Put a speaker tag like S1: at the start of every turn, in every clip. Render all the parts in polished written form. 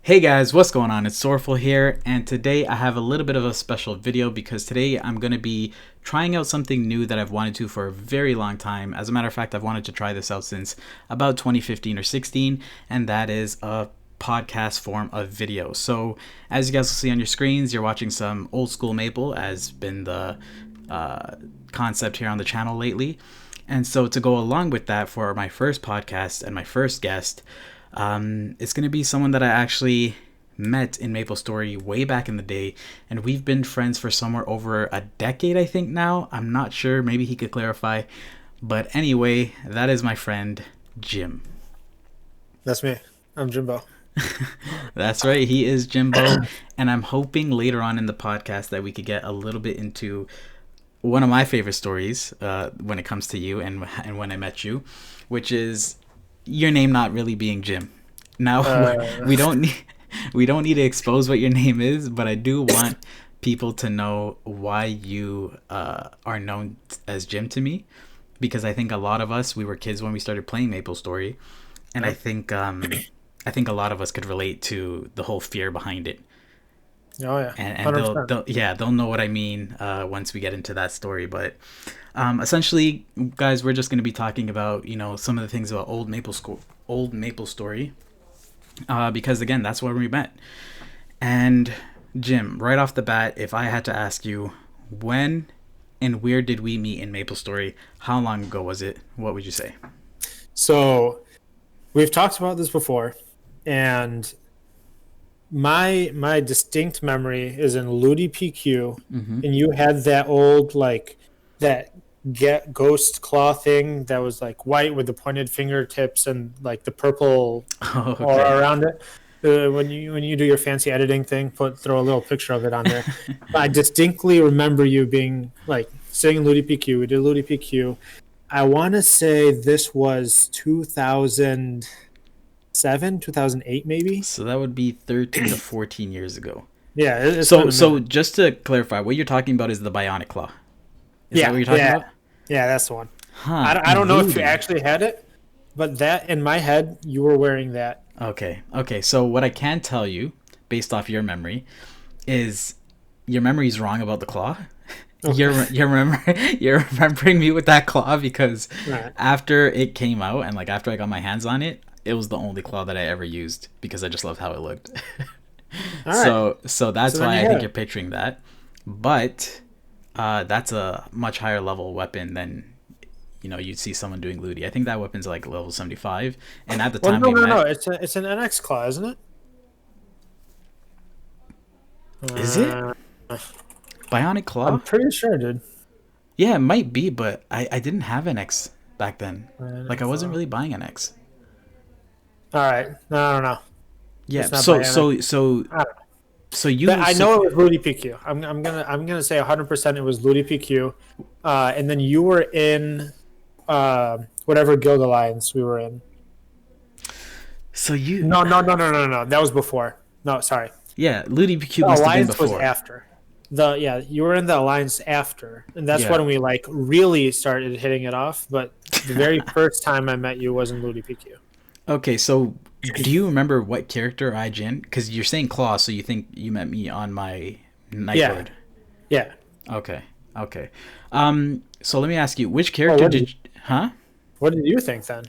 S1: Hey guys, what's going on? It's SORROWFUL here, and today I have a little bit of a special video because today I'm going to be trying out something new that I've wanted to for a very long time. As a matter of fact, I've wanted to try this out since about 2015 or 16, and that is a podcast form of video. So as you guys will see on your screens, you're watching some old school Maple, as been the concept here on the channel lately. And so to go along with that for my first podcast and my first guest, it's going to be someone that I actually met in MapleStory way back in the day, and we've been friends for somewhere over a decade, I think now. I'm not sure, maybe he could clarify. But anyway, that is my friend, Jim.
S2: That's me. I'm Jimbo.
S1: That's right, he is Jimbo, and I'm hoping later on in the podcast that we could get a little bit into one of my favorite stories when it comes to you and when I met you, which is your name not really being Jim. Now we don't need to expose what your name is, but I do want people to know why you are known as Jim to me, because I think a lot of us, we were kids when we started playing MapleStory, and I think a lot of us could relate to the whole fear behind it.
S2: Oh yeah,
S1: and they'll know what I mean once we get into that story. But essentially, guys, we're just going to be talking about some of the things about old MapleStory, because again, that's where we met. And Jim, right off the bat, if I had to ask you, when and where did we meet in MapleStory? How long ago was it? What would you say?
S2: So we've talked about this before, and my distinct memory is in Ludi PQ, and you had that old that get ghost claw thing that was like white with the pointed fingertips and like the purple aura around it. When you do your fancy editing thing, throw a little picture of it on there. I distinctly remember you being like sitting in Ludi PQ. We did Ludi PQ. I want to say this was 2007, 2008 maybe.
S1: So that would be 13 to 14 years ago.
S2: Yeah.
S1: So just to clarify, what you're talking about is the Bionic Claw. Is that what you're talking about?
S2: Yeah, that's the one. Huh, I don't know if you actually had it, but that in my head, you were wearing that.
S1: Okay. So what I can tell you, based off your memory, is your memory's wrong about the claw. Okay. You're remembering me with that claw because after it came out and like after I got my hands on it, it was the only claw that I ever used because I just loved how it looked. So that's why I think you're picturing that. But that's a much higher level weapon than you'd see someone doing Ludi. I think that weapon's like level 75, and at the time
S2: no, it's an NX claw, isn't it?
S1: Is it Bionic Claw?
S2: I'm pretty sure, dude.
S1: Yeah, it might be, but I didn't have NX back then. Like I wasn't really buying NX.
S2: All right, no, I don't know.
S1: Yeah, so you.
S2: I know it was Ludi PQ. I'm gonna say 100% it was Ludi PQ, and then you were in whatever Guild Alliance we were in.
S1: So you.
S2: No. That was before. No, sorry.
S1: Yeah, Ludi PQ must have been before.
S2: The Alliance was after. You were in the Alliance after, and that's when we like really started hitting it off. But the very first time I met you was in Ludi PQ.
S1: Okay, so do you remember what character I gen? Because you're saying Claw, so you think you met me on my Nightbird.
S2: Yeah.
S1: Okay. So let me ask you, which character did you... Huh?
S2: What did you think then?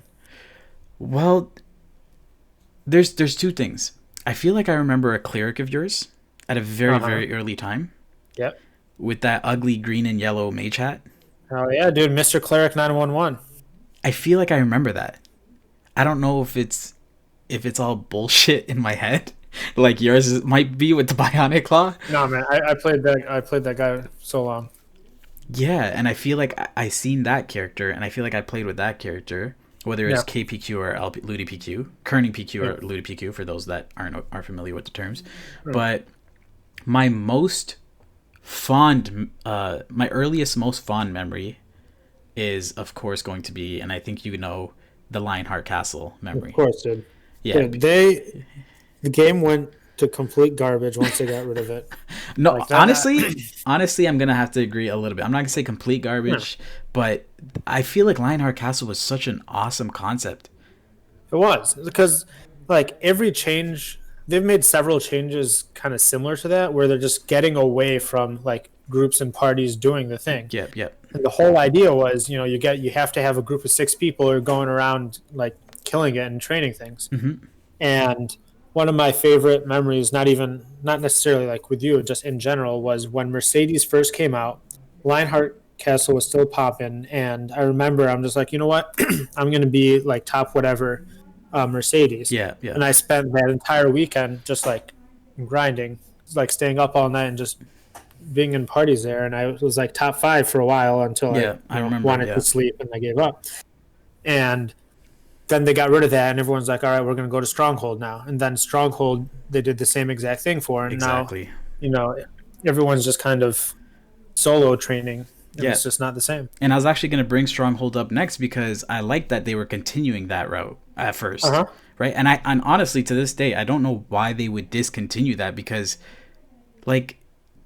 S1: Well, there's two things. I feel like I remember a cleric of yours at a very, very early time.
S2: Yep.
S1: With that ugly green and yellow mage hat.
S2: Oh, yeah, dude. Mr. Cleric 911.
S1: I feel like I remember that. I don't know if it's all bullshit in my head, like yours might be with the Bionic Claw.
S2: No, man, I played that guy so long.
S1: Yeah, and I feel like I seen that character, and I feel like I played with that character, whether it's KPQ or Ludi PQ, Kerning PQ or Ludi PQ, for those that aren't familiar with the terms. But my most fond, my earliest, most fond memory is, of course, going to be, and I think the Lionheart Castle memory.
S2: Of course, dude.
S1: Yeah.
S2: Dude, the game went to complete garbage once they got rid of it.
S1: No, like honestly, I'm going to have to agree a little bit. I'm not going to say complete garbage, but I feel like Lionheart Castle was such an awesome concept.
S2: It was, because like every change they've made several changes kind of similar to that, where they're just getting away from like groups and parties doing the thing.
S1: Yep, yep.
S2: And the whole idea was, you have to have a group of 6 people who are going around like killing it and training things.
S1: Mm-hmm.
S2: And one of my favorite memories, not necessarily like with you, just in general, was when Mercedes first came out. Lionheart Castle was still popping, and I remember I'm just like, you know what, I'm gonna be like top whatever Mercedes.
S1: Yeah, yeah.
S2: And I spent that entire weekend just like grinding, like staying up all night and just being in parties there. And I was like top 5 for a while until
S1: I remember,
S2: wanted to sleep and I gave up. And then they got rid of that, and everyone's like, all right, we're going to go to Stronghold now. And then Stronghold, they did the same exact thing for. And
S1: exactly.
S2: now, everyone's just kind of solo training. And
S1: Yeah.
S2: it's just not the same.
S1: And I was actually going to bring Stronghold up next because I like that they were continuing that route at first. Right? And honestly, to this day, I don't know why they would discontinue that, because, like,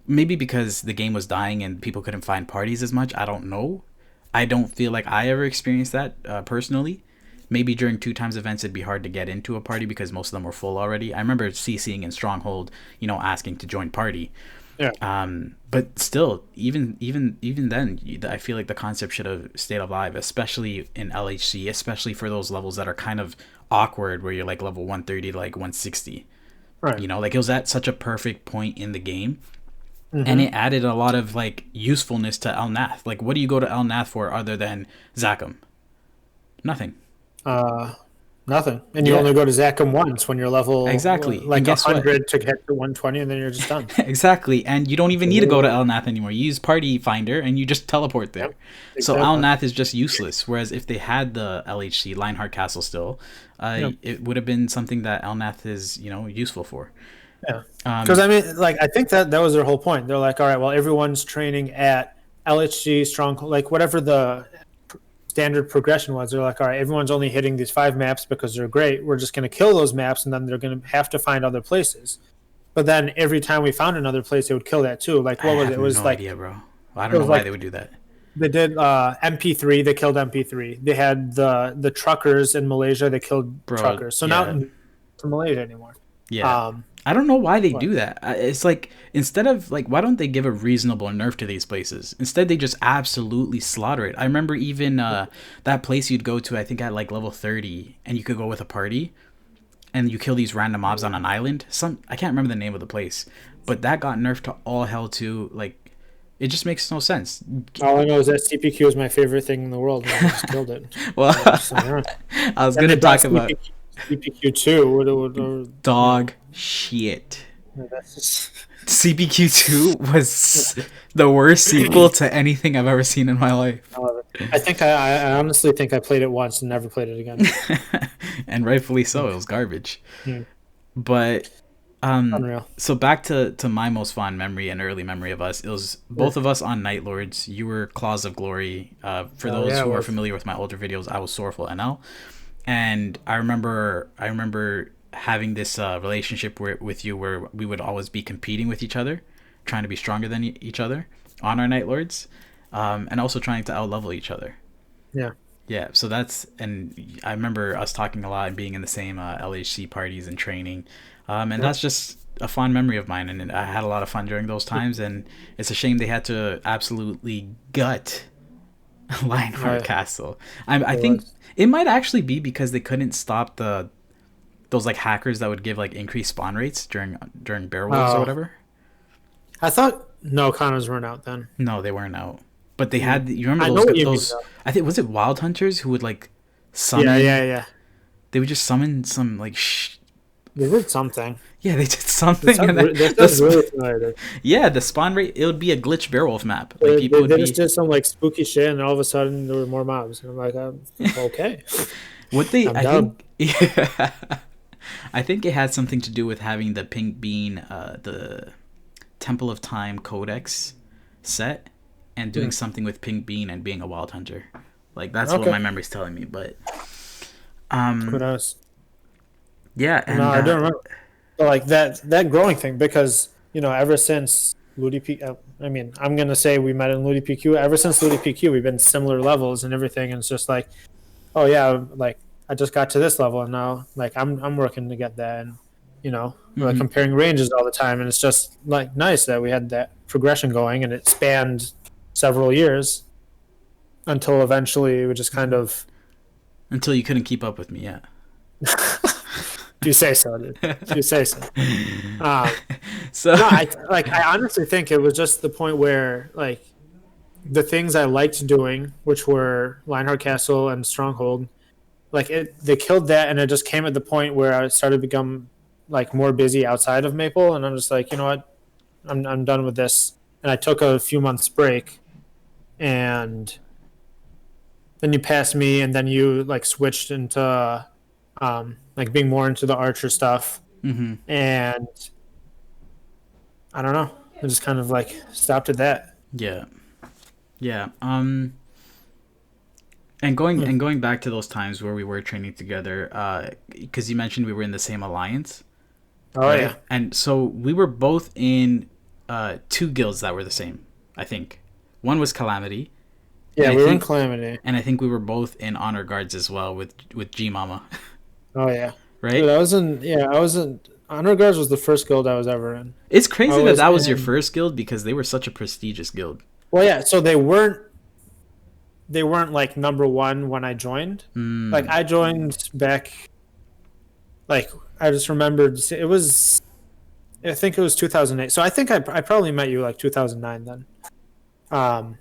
S1: maybe because the game was dying and people couldn't find parties as much. I don't know. I don't feel like I ever experienced that personally. Maybe during 2 times events, it'd be hard to get into a party because most of them were full already. I remember CCing in Stronghold, asking to join party.
S2: Yeah.
S1: But still, even then, I feel like the concept should have stayed alive, especially in LHC, especially for those levels that are kind of awkward, where you're like level 130 to like 160.
S2: Right.
S1: Like it was at such a perfect point in the game.
S2: Mm-hmm.
S1: And it added a lot of like usefulness to Elnath. Like, what do you go to Elnath for other than Zakum? Nothing.
S2: Nothing. And you only go to Zakum once when you're level
S1: exactly
S2: like 100 to get to 120, and then you're just done.
S1: Exactly. And you don't even need to go to Elnath anymore. You use Party Finder and you just teleport there. Yep. Exactly. So Elnath is just useless. Whereas if they had the LHC, Lionheart Castle still, it would have been something that Elnath is, useful for.
S2: Yeah. Because I think that was their whole point. They're like, all right, well, everyone's training at LHG, Stronghold, like whatever the standard progression was. They're like, all right, everyone's only hitting these 5 maps because they're great. We're just going to kill those maps, and then they're going to have to find other places. But then every time we found another place, they would kill that too. Like, what was it? It was
S1: no
S2: like,
S1: idea, bro. I don't know why they would do that.
S2: They did MP3. They killed MP3. They had the truckers in Malaysia. They killed truckers. So now to Malaysia anymore.
S1: Yeah. I don't know why they do that. It's like, instead of, like, why don't they give a reasonable nerf to these places? Instead, they just absolutely slaughter it. I remember even that place you'd go to, I think at, like, level 30, and you could go with a party, and you kill these random mobs on an island. I can't remember the name of the place, but that got nerfed to all hell, too. Like, it just makes no sense.
S2: All I know is that CPQ is my favorite thing in the world, and I just killed it.
S1: Well, I was going to talk about...
S2: CPQ2
S1: dog shit. CPQ2 was the worst sequel to anything I've ever seen in my life.
S2: I honestly think I played it once and never played it again.
S1: And rightfully so. It was garbage.
S2: Yeah.
S1: But
S2: unreal.
S1: So back to my most fond memory and early memory of us, it was both of us on Night Lords. You were Claws of Glory. For those who are familiar with my older videos, I was Sorrowful NL. And I remember having this relationship with you where we would always be competing with each other, trying to be stronger than each other on our Night Lords, and also trying to out-level each other.
S2: Yeah.
S1: Yeah, so and I remember us talking a lot and being in the same LHC parties and training, and that's just a fond memory of mine, and I had a lot of fun during those times, and it's a shame they had to absolutely gut Lionheart Castle. I think it might actually be because they couldn't stop those like hackers that would give like increased spawn rates during bear wolves or whatever. I
S2: thought condos weren't out then.
S1: No, they weren't out. But they had, you remember those I think, was it Wild Hunters who would like summon?
S2: Yeah.
S1: They would just summon some like
S2: they did something.
S1: Yeah, they did something. Yeah, the spawn rate, it would be a glitch bearwolf map. Like
S2: they just did some like spooky shit, and all of a sudden there were more mobs. And I'm like, okay.
S1: I think it had something to do with having the pink bean, the Temple of Time Codex set, and doing something with pink bean and being a wild hunter. Like that's what my memory's telling me. But
S2: who knows?
S1: Yeah, and
S2: I don't remember. But like that growing thing, because ever since Ludi PQ, I'm gonna say we met in Ludi PQ. Ever since Ludi PQ, we've been similar levels and everything, and it's just like, oh yeah, like I just got to this level, and now like I'm working to get that, and we're like comparing ranges all the time, and it's just like nice that we had that progression going, and it spanned several years until eventually we just kind of.
S1: Until you couldn't keep up with me, yeah.
S2: If you say so, dude. If you say so.
S1: So
S2: No, I honestly think it was just the point where like the things I liked doing, which were Lionheart Castle and Stronghold, like they killed that, and it just came at the point where I started to become like more busy outside of Maple, and I'm just like, you know what, I'm done with this, and I took a few months break, and then you passed me, and then you like switched into like being more into the Archer stuff, and I don't know, I just kind of like stopped at that.
S1: yeah, yeah. And going back to those times where we were training together, because you mentioned we were in the same alliance,
S2: Oh
S1: right?
S2: yeah,
S1: And so we were both in two guilds that were the same. I think one was Calamity.
S2: yeah, we were in Calamity.
S1: And I think we were both in Honor Guards as well with G Mama.
S2: Oh yeah,
S1: Right?
S2: dude, I was in Honor Guards was the first guild I was ever in.
S1: It's
S2: I
S1: crazy that
S2: was
S1: that was your
S2: in,
S1: first guild because they were such a prestigious guild.
S2: well, yeah, so they weren't like number one when I joined. Like I joined back, like I just remembered it was, I think it was 2008. So I think I probably met you like 2009 then. Um,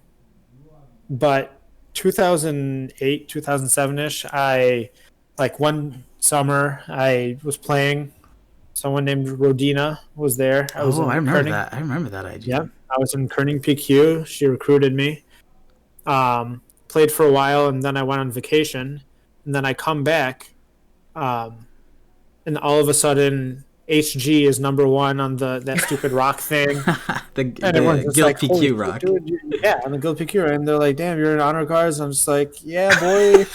S2: but 2008, 2007 ish, I like one summer I was playing. Someone named Rodina was there. I was
S1: Oh, I
S2: in
S1: remember
S2: Kerning.
S1: that. I remember that IG.
S2: Yeah, I was in Kerning PQ. She recruited me. Played for a while, and then I went on vacation, and then I come back, and all of a sudden HG is number one on that stupid rock thing, and everyone's
S1: the
S2: just
S1: guild
S2: like, "Holy
S1: PQ
S2: shit,
S1: rock.
S2: dude, yeah, on the Guild PQ," and they're like, "Damn, you're in Honor Guards." I'm just like, "Yeah, boy."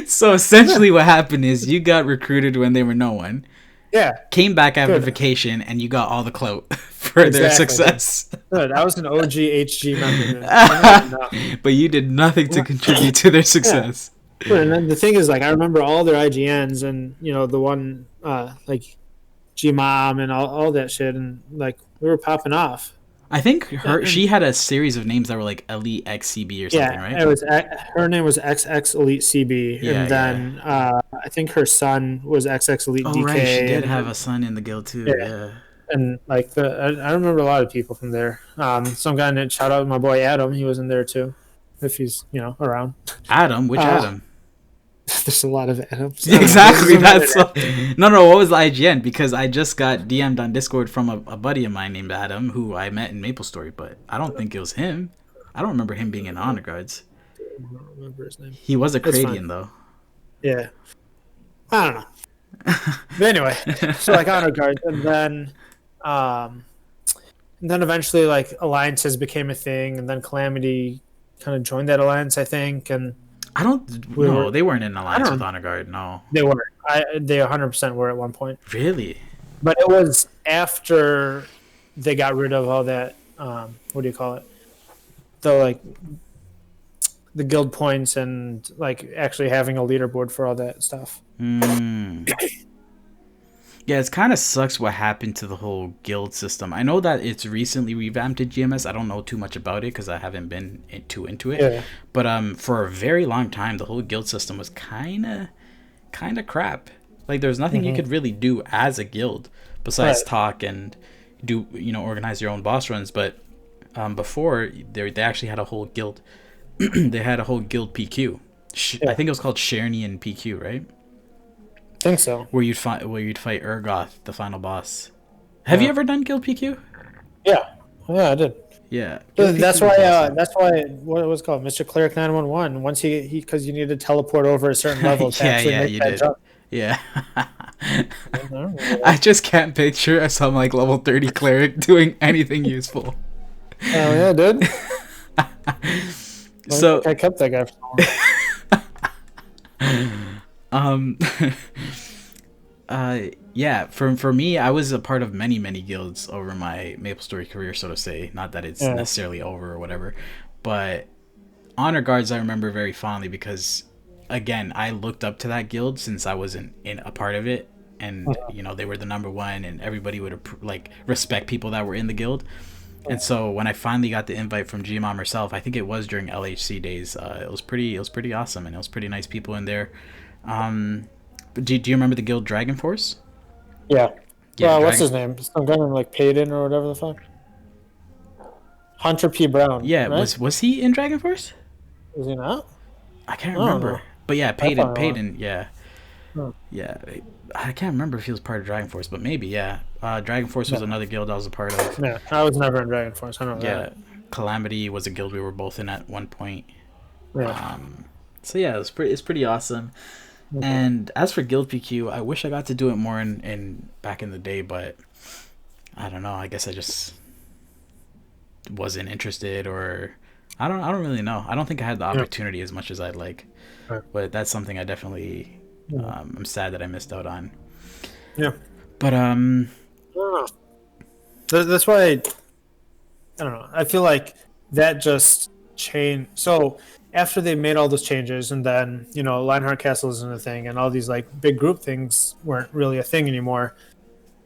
S1: So essentially, what happened is you got recruited when they were no one,
S2: Yeah,
S1: came back after
S2: good.
S1: vacation, and you got all the clout for their
S2: Exactly.
S1: success.
S2: Good. I was an OG HG member, dude. I don't know.
S1: But you did nothing to contribute to their success.
S2: And then the thing is, like, I remember all their IGNs, and the one like Gmom and all that shit, and like we were popping off.
S1: I think
S2: And,
S1: she had a series of names that were like Elite XCB or something,
S2: yeah,
S1: right?
S2: it was her name was XX Elite CB,
S1: Yeah,
S2: and then I think her son was XX Elite
S1: Oh,
S2: DK.
S1: right. She did
S2: and,
S1: have a son in the guild too.
S2: yeah,
S1: Yeah.
S2: and like I remember a lot of people from there. Some guy named, shout out my boy Adam, he was in there too, if he's around.
S1: Adam? Which Adam?
S2: There's a lot of Adams.
S1: Exactly. That's no. What was the IGN? Because I just got DM'd on Discord from a buddy of mine named Adam, who I met in MapleStory, but I don't think it was him. I don't remember him being in Honor Guards.
S2: I don't remember his name.
S1: He was a
S2: It's
S1: Cradian
S2: fine.
S1: though.
S2: Yeah, I don't know. But anyway, so like Honor Guards, and then eventually like alliances became a thing, and then Calamity kind of joined that alliance, I think, and
S1: I don't. No, they weren't in alliance with Honor Guard. No.
S2: they were. They 100% were at one point,
S1: Really?
S2: but it was after they got rid of all that. What do you call it? The guild points and like actually having a leaderboard for all that stuff.
S1: Yeah, it kind of sucks what happened to the whole guild system. I know that it's recently revamped at GMS. I don't know too much about it because I haven't been too into it.
S2: Yeah.
S1: But for a very long time, the whole guild system was kind of crap. Like there's nothing you could really do as a guild besides talk and do organize your own boss runs. But before they actually had a whole guild. They had a whole guild PQ. I think it was called Shernian PQ, right?
S2: Think so.
S1: Where you'd fight Urgoth, the final boss. Have you ever done Guild PQ?
S2: Yeah, I did.
S1: Yeah,
S2: That's why. That's why. What it was called, Mr. Cleric 911. Once he because you need to teleport over a certain level to actually make that jump.
S1: Yeah. I just can't picture some like level 30 cleric doing anything useful.
S2: Oh yeah, dude.
S1: So
S2: I kept that guy for so long.
S1: Yeah, for me, I was a part of many guilds over my MapleStory career, so to say. Not that it's necessarily over or whatever, but Honor Guards I remember very fondly because, again, I looked up to that guild since I wasn't in a part of it and they were the number one, and everybody would like respect people that were in the guild. And so when I finally got the invite from Gmom herself, I think it was during LHC days. It was pretty awesome, and it was pretty nice people in there. But do you remember the guild Dragon Force?
S2: Yeah.
S1: Yeah,
S2: What's
S1: Dragon.
S2: his name? Some guy named like Payton or whatever the fuck. Hunter P. Brown,
S1: Yeah,
S2: right?
S1: was he in Dragon Force?
S2: Is he not?
S1: I can't
S2: I don't know.
S1: remember. But yeah,
S2: I
S1: Payton,
S2: thought he was.
S1: Payton, yeah,
S2: Hmm.
S1: yeah. I can't remember if he was part of Dragon Force, but maybe, yeah. Dragon Force was
S2: Yeah.
S1: another guild I was a part of.
S2: Yeah. I was never in Dragon Force. I know that.
S1: Yeah, Calamity was a guild we were both in at one point.
S2: Yeah.
S1: So yeah, it's pretty awesome.
S2: Okay.
S1: And as for Guild PQ, I wish I got to do it more in back in the day, but I don't know. I guess I just wasn't interested, or I don't really know. I don't think I had the
S2: Yeah.
S1: opportunity as much as I'd like.
S2: Right.
S1: But that's something I definitely
S2: Yeah.
S1: I'm sad that I missed out on.
S2: Yeah.
S1: But
S2: I don't know. That's why I don't know. I feel like that just changed. So after they made all those changes, and then Lionheart Castle isn't a thing, and all these like big group things weren't really a thing anymore.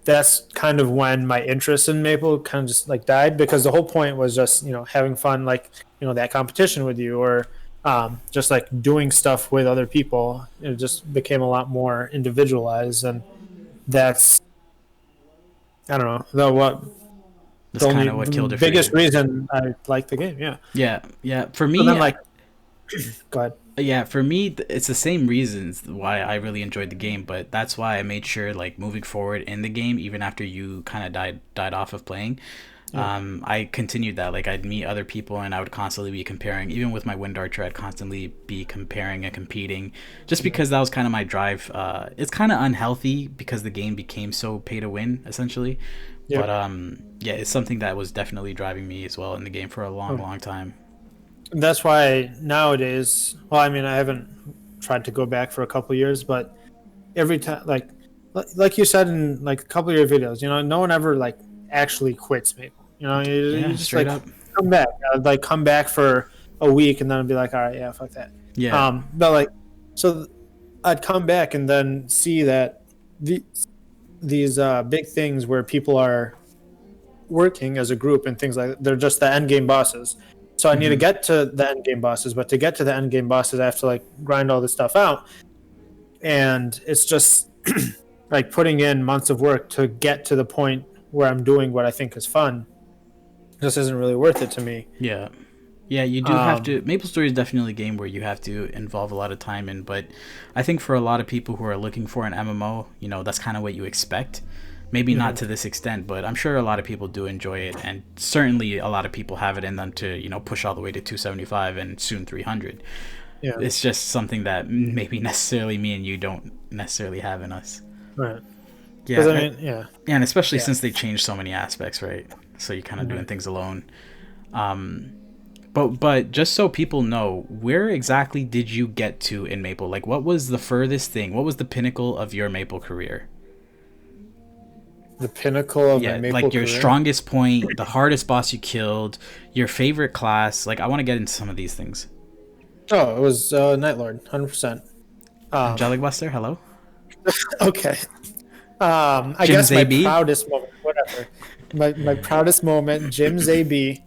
S2: That's kind of when my interest in Maple kind of just like died, because the whole point was just having fun, like that competition with you, or just like doing stuff with other people. It just became a lot more individualized, and that's I don't know
S1: that's
S2: the only
S1: kind of what
S2: the
S1: killed it for
S2: biggest
S1: you.
S2: reason I like the game. Yeah.
S1: Yeah, yeah. For
S2: So
S1: me,
S2: then like, go ahead.
S1: yeah, for me, it's the same reasons why I really enjoyed the game, but that's why I made sure, like, moving forward in the game, even after you kind of died off of playing,
S2: Yeah.
S1: I continued that. Like, I'd meet other people, and I would constantly be comparing. Even with my Wind Archer, I'd constantly be comparing and competing, just because that was kind of my drive. It's kind of unhealthy because the game became so pay to win, essentially.
S2: Yeah.
S1: But yeah, it's something that was definitely driving me as well in the game for a long,
S2: Oh.
S1: long time.
S2: That's why nowadays, well, I mean, I haven't tried to go back for a couple of years, but every time, like you said in like a couple of your videos, no one ever like actually quits Maple. You
S1: Yeah,
S2: just
S1: straight
S2: like
S1: up.
S2: come back, like come back for a week, and then be like, all right, yeah, fuck that.
S1: Yeah.
S2: But like, so I'd come back and then see that these big things where people are working as a group and things like that, they're just the end game bosses. So I need to get to the end game bosses, but to get to the end game bosses, I have to like grind all this stuff out, and it's just like putting in months of work to get to the point where I'm doing what I think is fun. This isn't really worth it to me.
S1: Yeah. Yeah, you do have to. MapleStory is definitely a game where you have to involve a lot of time in, but I think for a lot of people who are looking for an MMO, that's kind of what you expect. Maybe not to this extent, but I'm sure a lot of people do enjoy it, and certainly a lot of people have it in them to, push all the way to 275 and soon 300.
S2: Yeah.
S1: It's just something that maybe necessarily me and you don't necessarily have in us.
S2: Right.
S1: Yeah,
S2: I mean, yeah.
S1: and especially since they changed so many aspects, right? So you're kind of doing things alone. But just so people know, where exactly did you get to in Maple? Like, what was the furthest thing? What was the pinnacle of your Maple career?
S2: The pinnacle of
S1: Yeah,
S2: my Maple
S1: like your
S2: career.
S1: strongest point, the hardest boss you killed, your favorite class. Like, I want to get into some of these things.
S2: Oh, it was Night Lord, 100%.
S1: Angelic Buster, hello.
S2: Okay. I
S1: Jim
S2: guess my
S1: Zabi?
S2: proudest moment, whatever. My proudest moment, Jim Zabi.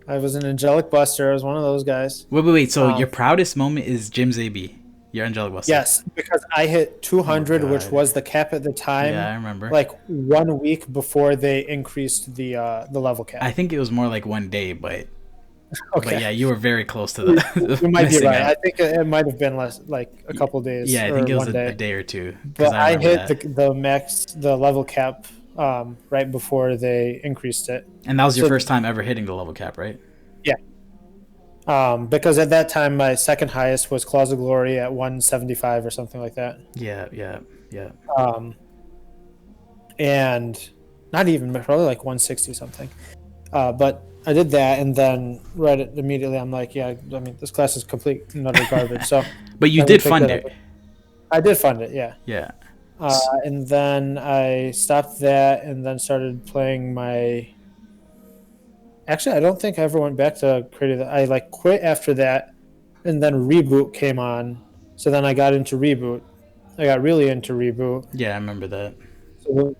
S2: I was an Angelic Buster. I was one of those guys.
S1: Wait. So your proudest moment is Jim Zabi, your Angelic Buster.
S2: Yes, because I hit 200, which
S1: God.
S2: was the cap at the time.
S1: Yeah, I remember.
S2: Like 1 week before they increased the level cap.
S1: I think it was more like one day, but
S2: Okay.
S1: yeah, you were very close to the.
S2: You might be
S1: missing
S2: right.
S1: out.
S2: I think it might have been less, like a couple days.
S1: Yeah, I
S2: or
S1: think it was
S2: one
S1: a
S2: day.
S1: day or two.
S2: But I hit
S1: that.
S2: the level cap right before they increased it.
S1: And that was your first time ever hitting the level cap, right?
S2: Yeah. Because at that time my second highest was Claws of Glory at 175 or something like that.
S1: Yeah.
S2: And not even, probably like 160 something. But I did that, and then right immediately I'm like, yeah, I mean, this class is complete and utter garbage. So,
S1: But you
S2: let me
S1: did
S2: pick
S1: fund
S2: that
S1: it.
S2: up. I did fund it, yeah.
S1: Yeah.
S2: And then I stopped that, and then started playing my. Actually, I don't think I ever went back to creative. I like quit after that, and then Reboot came on. So then I got into Reboot, I got really into Reboot.
S1: Yeah, I remember that.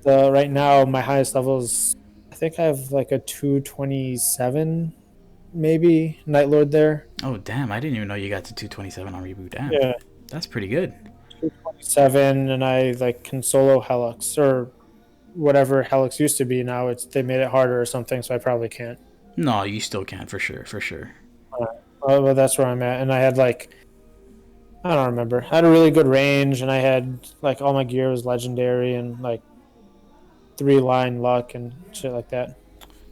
S2: So right now, my highest level is, I think I have like a 227, maybe, Night Lord there.
S1: Oh damn! I didn't even know you got to 227 on reboot. Damn,
S2: Yeah,
S1: that's pretty good.
S2: 227, and I like can solo Helix or whatever Helix used to be. Now they made it harder or something, so I probably can't.
S1: No, you still can for sure, for sure.
S2: Well, that's where I'm at. And I had like, I don't remember. I had a really good range, and I had like all my gear was legendary and like 3-line luck and shit like that. It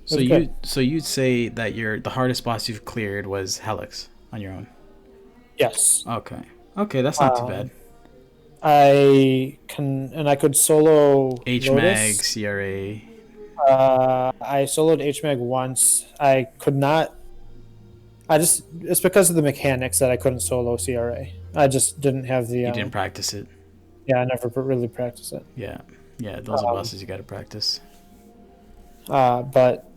S1: So
S2: was good.
S1: you'd say that the hardest boss you've cleared was Helix on your own.
S2: Yes.
S1: Okay. Okay, that's not too bad.
S2: Um, I could solo
S1: HMAG,
S2: Lotus.
S1: CRA.
S2: I soloed HMAG once. I could not. It's because of the mechanics that I couldn't solo CRA. I just didn't have the.
S1: You didn't practice it.
S2: Yeah, I never really practiced it.
S1: Yeah. Yeah, those are bosses you got to practice.
S2: But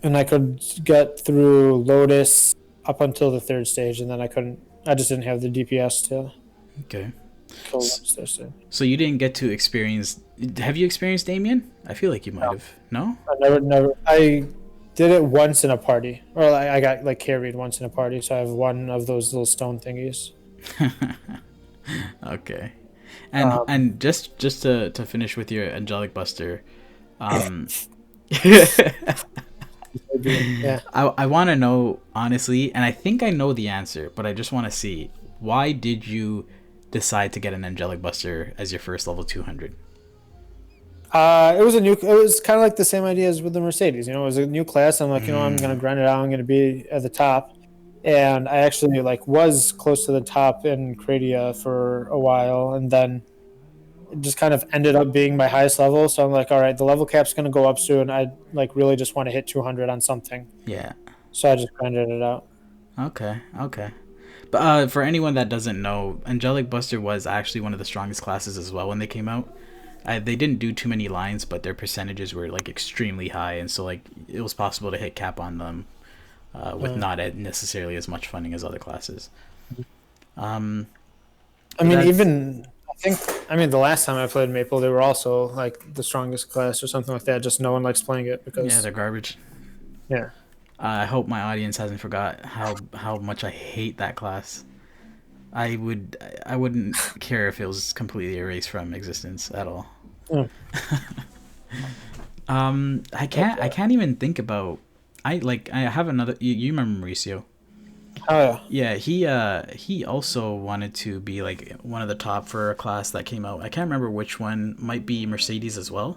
S2: and I could get through Lotus up until the third stage, and then I couldn't. I just didn't have the DPS to
S1: Okay.
S2: kill Lotus.
S1: So you didn't get to experience. Have you experienced Damien? I feel like you might have. No?
S2: I never. I did it once in a party, or I got like carried once in a party. So I have one of those little stone thingies.
S1: Okay. And just to finish with your Angelic Buster,
S2: Yeah.
S1: I want to know honestly, and I think I know the answer, but I just want to see, why did you decide to get an Angelic Buster as your first level 200?
S2: It was kind of like the same idea as with the Mercedes. It was a new class. I'm like, I'm gonna grind it out. I'm gonna be at the top, and I actually like was close to the top in Cradia for a while, and then it just kind of ended up being my highest level. So I'm like, all right, the level cap's gonna go up soon. I like really just want to hit 200 on something.
S1: Yeah.
S2: So I just grinded it out.
S1: Okay. Okay. But for anyone that doesn't know, Angelic Buster was actually one of the strongest classes as well when they came out. They didn't do too many lines, but their percentages were like extremely high, and so like it was possible to hit cap on them with not necessarily as much funding as other classes.
S2: I mean, even I mean, the last time I played Maple, they were also like the strongest class or something like that. Just no one likes playing it because
S1: yeah, they're garbage.
S2: Yeah.
S1: I hope my audience hasn't forgot how much I hate that class. I wouldn't care if it was completely erased from existence at all. I can't even think about. I have another. You remember Mauricio?
S2: Oh yeah.
S1: Yeah, he also wanted to be like one of the top for a class that came out. I can't remember which one. Might be Mercedes as well.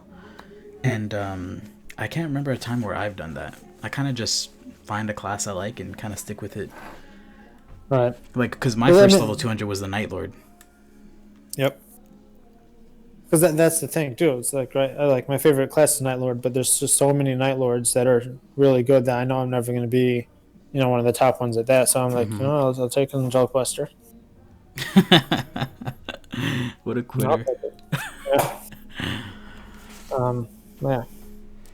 S1: And I can't remember a time where I've done that. I kind of just find a class I like and kind of stick with it.
S2: Right.
S1: Like, because my first level 200 was the Night Lord.
S2: Yep. Because that's the thing too. It's like, right, I like my favorite class is Night Lord, but there's just so many Night Lords that are really good that I know I'm never going to be, one of the top ones at that. So I'm like, I'll take an Angelic Buster.
S1: What a quitter.
S2: Yeah. Yeah.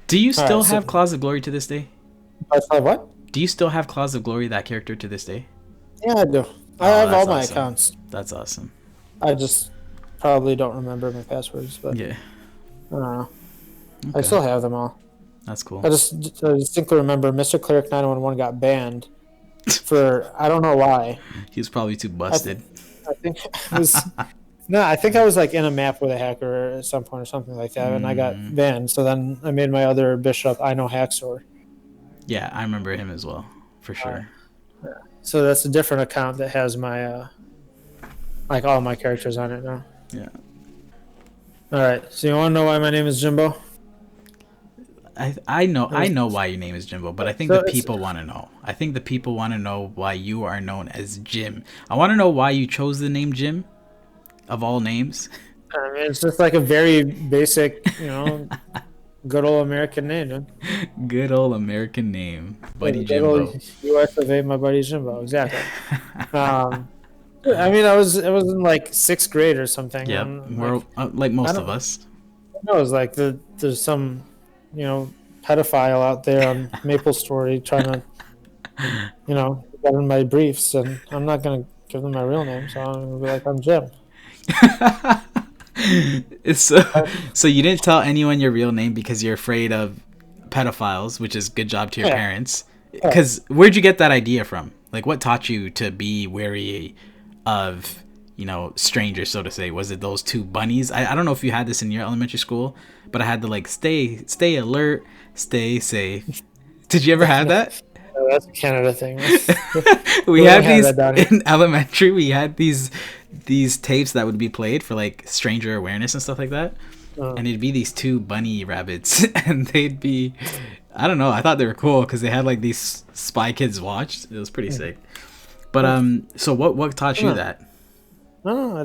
S1: Do you still have Claws of Glory to this day?
S2: I still have what?
S1: Do you still have Claws of Glory, that character, to this day?
S2: Yeah, I do. I have all my accounts.
S1: That's awesome.
S2: I just probably don't remember my passwords, but
S1: yeah,
S2: I don't know. Okay. I still have them all.
S1: That's cool.
S2: I distinctly remember Mr. Cleric 911 got banned for I don't know why.
S1: He was probably too busted.
S2: I think it was. No, I think I was like in a map with a hacker at some point or something like that, and I got banned. So then I made my other bishop I know Haxor.
S1: Yeah, I remember him as well, for sure.
S2: So that's a different account that has my like all my characters on it now.
S1: Yeah.
S2: All right. So you want to know why my name is Jimbo?
S1: I know why your name is Jimbo, but I think the people want to know. I think the people want to know why you are known as Jim. I want to know why you chose the name Jim, of all names.
S2: I mean, it's just like a very basic, good old American name, dude.
S1: Good old American name, buddy Jimbo.
S2: U.S. of A, my buddy Jimbo, exactly. I mean, I was in like 6th grade or something.
S1: Yeah, we're like most of us.
S2: No, it was like there's some, pedophile out there on MapleStory trying to, get in my briefs, and I'm not gonna give them my real name, so I'm gonna be like, I'm Jim.
S1: so, so you didn't tell anyone your real name because you're afraid of pedophiles, which is good job to your
S2: Yeah.
S1: parents.
S2: Yeah.
S1: Because where'd you get that idea from? Like, what taught you to be wary of, strangers, so to say? Was it those two bunnies? I don't know if you had this in your elementary school, but I had to like stay alert, stay safe. Did you ever have that?
S2: Oh, that's a Canada thing.
S1: We
S2: We don't
S1: had
S2: have
S1: these
S2: that down here.
S1: in elementary. We had these tapes that would be played for like stranger awareness and stuff like that,
S2: Uh,
S1: and it'd be these two bunny rabbits, and they'd be, I don't know. I thought they were cool because they had like these Spy Kids watch. It was pretty sick. But so what taught you
S2: no,
S1: that?
S2: no,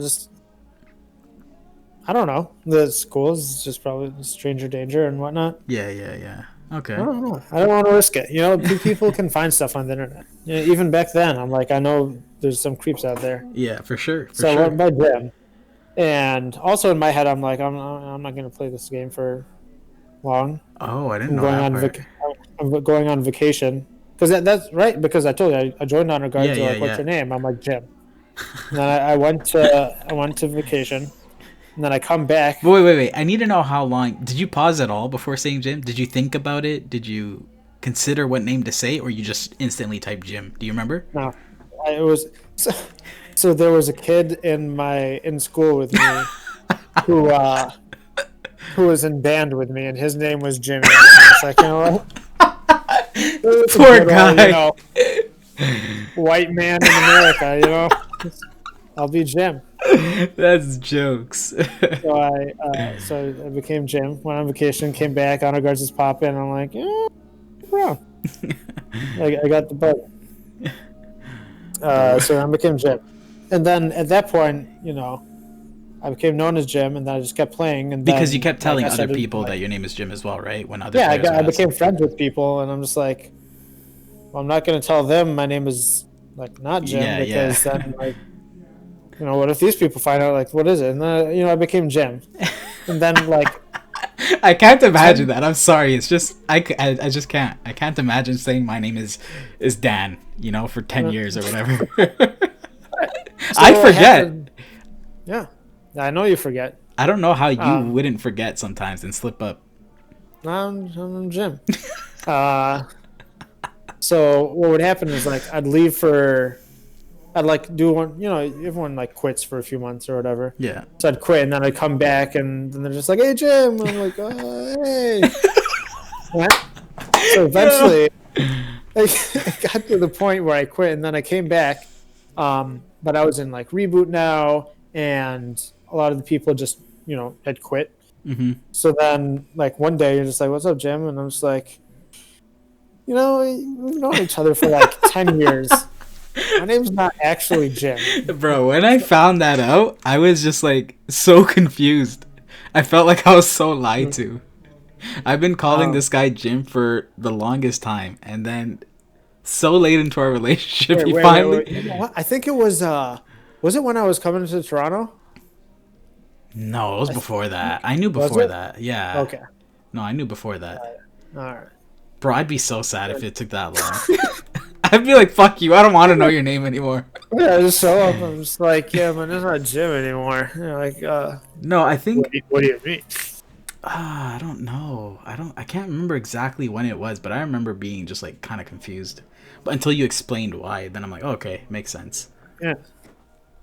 S2: I don't know. The schools is just probably stranger danger and whatnot.
S1: Yeah.
S2: I
S1: Okay.
S2: don't know. I don't want to risk it. People can find stuff on the internet. Even back then, I'm like, I know there's some creeps out there.
S1: Yeah, for sure, for
S2: So I
S1: sure.
S2: went by Jim, and also in my head, I'm like, I'm not going to play this game for long.
S1: Oh, I didn't
S2: I'm
S1: know
S2: going
S1: that
S2: on
S1: part.
S2: I'm going on vacation because that's right. Because I told you I joined honor
S1: Yeah,
S2: guards. They're
S1: yeah,
S2: like, "What's
S1: yeah.
S2: your name?" I'm like Jim. And then I went to vacation, and then I come back.
S1: But wait. I need to know how long. Did you pause at all before saying Jim? Did you think about it? Did you consider what name to say, or you just instantly typed Jim? Do you remember?
S2: No, it was so there was a kid in school with me who uh, who was in band with me, and his name was Jimmy. And I was like, what? It's a
S1: Poor
S2: good old,
S1: guy.
S2: white man in America. I'll be Jim.
S1: That's jokes.
S2: So I became Jim. Went on vacation, came back. Honor guards just pop in. I'm like, yeah, bro. I got the bug.
S1: Bro.
S2: So I became Jim, and then at that point, I became known as Jim, and then I just kept playing, and
S1: Because you
S2: then
S1: kept telling
S2: I
S1: other
S2: started
S1: people
S2: like,
S1: that your name is Jim as well, right? When other
S2: yeah,
S1: players would
S2: I
S1: ask.
S2: became friends with people, and I'm just like, well, I'm not going to tell them my name is like not Jim
S1: Yeah.
S2: because then like, what if these people find out like what is it? And then I became Jim, and then like
S1: I can't imagine
S2: 10.
S1: that. I'm sorry. It's just I just can't. I can't imagine saying my name is Dan. For 10 years or whatever.
S2: So
S1: I
S2: what
S1: forget.
S2: happened? Yeah, I know you forget.
S1: I don't know how you
S2: Um,
S1: wouldn't forget sometimes and slip up.
S2: I'm Jim. Uh, so what would happen is like I'd like do one, everyone like quits for a few months or whatever.
S1: Yeah.
S2: So I'd quit and then I'd come back and then they're just like, "Hey Jim," and I'm like, "Oh, hey." Yeah. So
S1: Yo.
S2: eventually, I got to the point where I quit and then I came back, but I was in like reboot now, and a lot of the people just had quit.
S1: Mhm.
S2: So then like one day you're just like, "What's up, Jim?" And I'm just like, we've known each other for like 10 years. My name's not actually Jim.
S1: Bro, when I found that out, I was just like so confused. I felt like I was so lied to. I've been calling
S2: Um,
S1: this guy Jim for the longest time, and then so late into our relationship,
S2: wait,
S1: he
S2: wait, wait,
S1: finally.
S2: wait. You know what? I think it was it when I was coming to Toronto?
S1: No, it was
S2: I
S1: before that.
S2: think
S1: I knew
S2: was
S1: before
S2: it?
S1: that. Yeah.
S2: Okay.
S1: No, I knew before that.
S2: All right.
S1: Bro, I'd be so sad if it took that long. I'd be like, fuck you. I don't want to know your name anymore.
S2: Yeah, I just show up. I'm just like, yeah, man, it's not Jim anymore. Like,
S1: No, I think
S2: what do you mean?
S1: I don't know. I can't remember exactly when it was, but I remember being just like kind of confused. But until you explained why, then I'm like, oh, okay, makes sense.
S2: Yeah,